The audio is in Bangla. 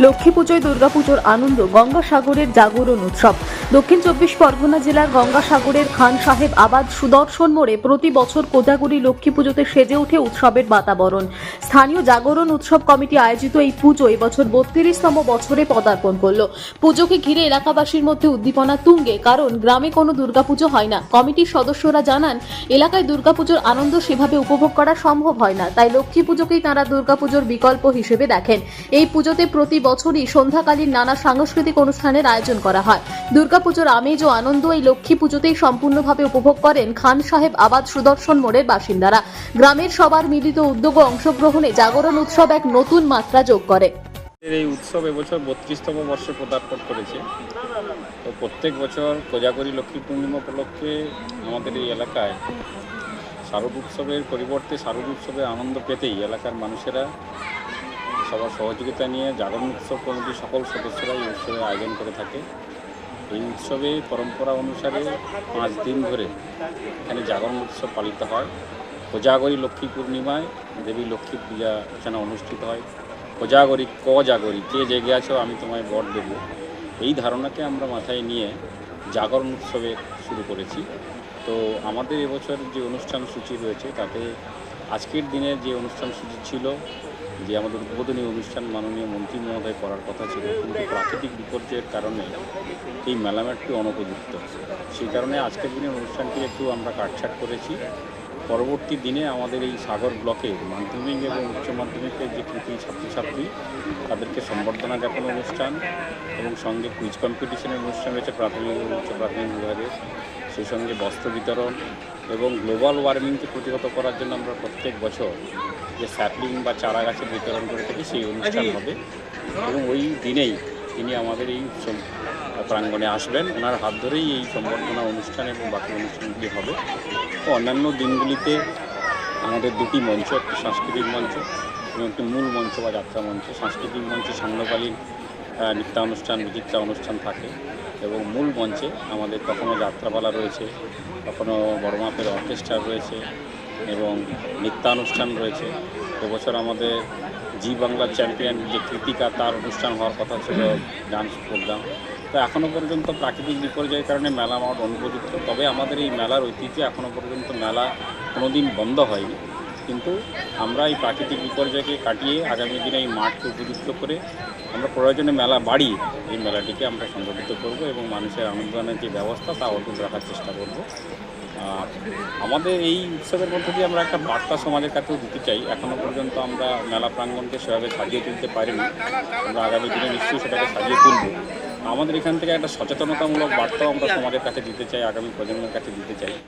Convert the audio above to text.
লক্ষ্মী পুজোয় দুর্গাপুজোর আনন্দ গঙ্গাসাগরের জাগরণ উৎসব। দক্ষিণ চব্বিশ পরগনা জেলার গঙ্গাসাগরের খান সাহেব আবাদ সুদর্শন মোড়ে প্রতি বছর কোজাগরী লক্ষ্মী পুজোতে সেজে ওঠে উৎসবের বাতাবরণ। স্থানীয় জাগরণ উৎসব কমিটি আয়োজিত এই পুজো এবছর 32তম বছরে পদার্পণ করলো। পুজোকে ঘিরে এলাকাবাসীর মধ্যে উদ্দীপনা তুঙ্গে, কারণ গ্রামে কোনো দুর্গাপুজো হয় না। কমিটির সদস্যরা জানান, এলাকায় দুর্গাপুজোর আনন্দ সেভাবে উপভোগ করা সম্ভব হয় না, তাই লক্ষ্মী পুজোকেই তাঁরা দুর্গাপুজোর বিকল্প হিসেবে দেখেন। এই পুজোতে প্রতি বছরই সন্ধ্যাকালীন নানা সাংস্কৃতিক অনুষ্ঠানের আয়োজন করা হয়। দুর্গাপুজোর আমেজ ও আনন্দ এই লক্ষ্মী পুজোতেই সম্পূর্ণভাবে উপভোগ করেন খান সাহেব আবাদ সুদর্শন মোড়ের বাসিন্দারা। গ্রামের সবার মিলিত উদ্যোগ ও অংশগ্রহণে জাগরণ উৎসব এক নতুন মাত্রা যোগ করে। এই উৎসব এবছর 32তম বর্ষে পদার্পণ করেছে। তো প্রত্যেক বছর কোজাগরী লক্ষ্মী পূর্ণিমা উপলক্ষে আমাদের এই এলাকায় শারদ উৎসবের পরিবর্তে শারদ উৎসবে আনন্দ পেতেই এলাকার মানুষেরা সবার সহযোগিতা নিয়ে জাগরণ উৎসব কমিটির সকল সদস্যরা এই উৎসবের আয়োজন করে থাকে। এই উৎসবে পরম্পরা অনুসারে 5 দিন ধরে এখানে জাগরণ উৎসব পালিত হয়। কোজাগরী লক্ষ্মী পূর্ণিমায় দেবী লক্ষ্মী পূজা এখানে অনুষ্ঠিত হয়। কোজাগরী কে জেগে আছো আমি তোমায় বর দেব, এই ধারণাকে আমরা মাথায় নিয়ে জাগরণ উৎসবে শুরু করেছি। তো আমাদের এবছর যে অনুষ্ঠান সূচি রয়েছে তাতে আজকের দিনে যে অনুষ্ঠান সূচি ছিল, যে আমাদের উদ্বোধনী অনুষ্ঠান মাননীয় মন্ত্রী মহোদয় করার কথা ছিল, কিন্তু প্রাকৃতিক বিপর্যয়ের কারণে এই মেলামেটটি অনুপযুক্ত। সেই কারণে আজকের দিনের অনুষ্ঠানটি একটু আমরা কাটছাট করেছি। পরবর্তী দিনে আমাদের এই সাগর ব্লকে মাধ্যমিক এবং উচ্চ মাধ্যমিকের যে কৃতি ছাত্রছাত্রী তাদেরকে সম্বর্ধনা জ্ঞাপন অনুষ্ঠান এবং সঙ্গে কুইজ কম্পিটিশনের অনুষ্ঠান রয়েছে প্রাথমিক এবং উচ্চ প্রাথমিক বিভাগে। সেই সঙ্গে বস্ত্র বিতরণ এবং গ্লোবাল ওয়ার্মিংকে প্রতিহত করার জন্য আমরা প্রত্যেক বছর যে স্যাপলিং বা চারা গাছের বিতরণ করে থাকি সেই অনুষ্ঠান হবে। এবং ওই দিনেই তিনি আমাদের এই উৎসব প্রাঙ্গণে আসবেন, ওনার হাত ধরেই এই সম্বর্ধনা অনুষ্ঠান এবং বাকি অনুষ্ঠানগুলি হবে। তো অন্যান্য দিনগুলিতে আমাদের দুটি মঞ্চ, একটি সাংস্কৃতিক মঞ্চ এবং একটি মূল মঞ্চ বা যাত্রা মঞ্চ। সাংস্কৃতিক মঞ্চে সান্ধ্যকালীন নৃত্যানুষ্ঠান বিচিত্রা অনুষ্ঠান থাকে এবং মূল মঞ্চে আমাদের কখনো যাত্রাপালা রয়েছে, কখনো বড় মাপের অর্কেস্ট্রা রয়েছে এবং নৃত্যানুষ্ঠান রয়েছে। এবছর আমাদের জি বাংলার চ্যাম্পিয়ন যে কৃতিকা, তার অনুষ্ঠান হওয়ার কথা ছিল, ডান্স প্রোগ্রাম। তো এখনও পর্যন্ত প্রাকৃতিক বিপর্যয়ের কারণে মেলা মাঠ অনুপযুক্ত। তবে আমাদের এই মেলার ঐতিহ্য এখনও পর্যন্ত মেলা কোনো দিন বন্ধ হয়নি, কিন্তু আমরা এই প্রাকৃতিক বিপর্যয়কে কাটিয়ে আগামী দিনে এই মাঠকে উপযুক্ত করে আমরা প্রয়োজনে মেলা বাড়িয়ে এই মেলাটিকে আমরা সংগঠিত করব এবং মানুষের আনন্দানের যে ব্যবস্থা তা অটুট রাখার চেষ্টা করব। আর আমাদের এই উৎসবের মধ্যে দিয়ে আমরা একটা বার্তা সমাজের কাছেও দিতে চাই। এখনও পর্যন্ত আমরা মেলা প্রাঙ্গণকে সেভাবে সাজিয়ে তুলতে পারিনি, আমরা আগামী দিনে নিশ্চয়ই সেটাকে সাজিয়ে তুলব। আমাদের এখান থেকে একটা সচেতনতামূলক বার্তাও আমরা সমাজের কাছে দিতে চাই, আগামী প্রজন্মের কাছে দিতে চাই।